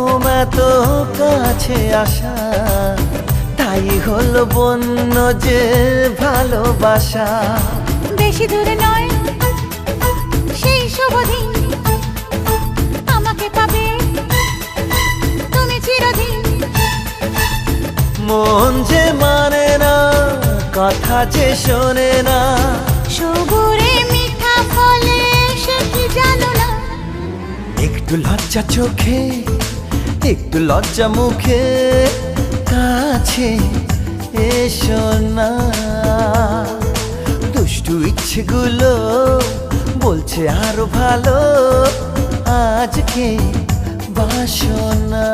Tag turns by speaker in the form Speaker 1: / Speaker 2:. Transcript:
Speaker 1: ঘুম এত কাছে আসা, তাই হলো বন্য যে ভালোবাসা।
Speaker 2: বেশি দূরে নয় সেই শুভ দিন, আমাকে পাবে তুমি চিরদিন।
Speaker 1: মন যে মানে না, কথা যে শোনে না,
Speaker 2: সবুরে মিঠা ফলে সে কি জানো না।
Speaker 1: একটু লজ্জা চোখে একটু লজ্জা মুখে, কাছে এসো না। দুষ্টু ইচ্ছেগুলো বলছে আরো ভালো, আজকে বাসনা।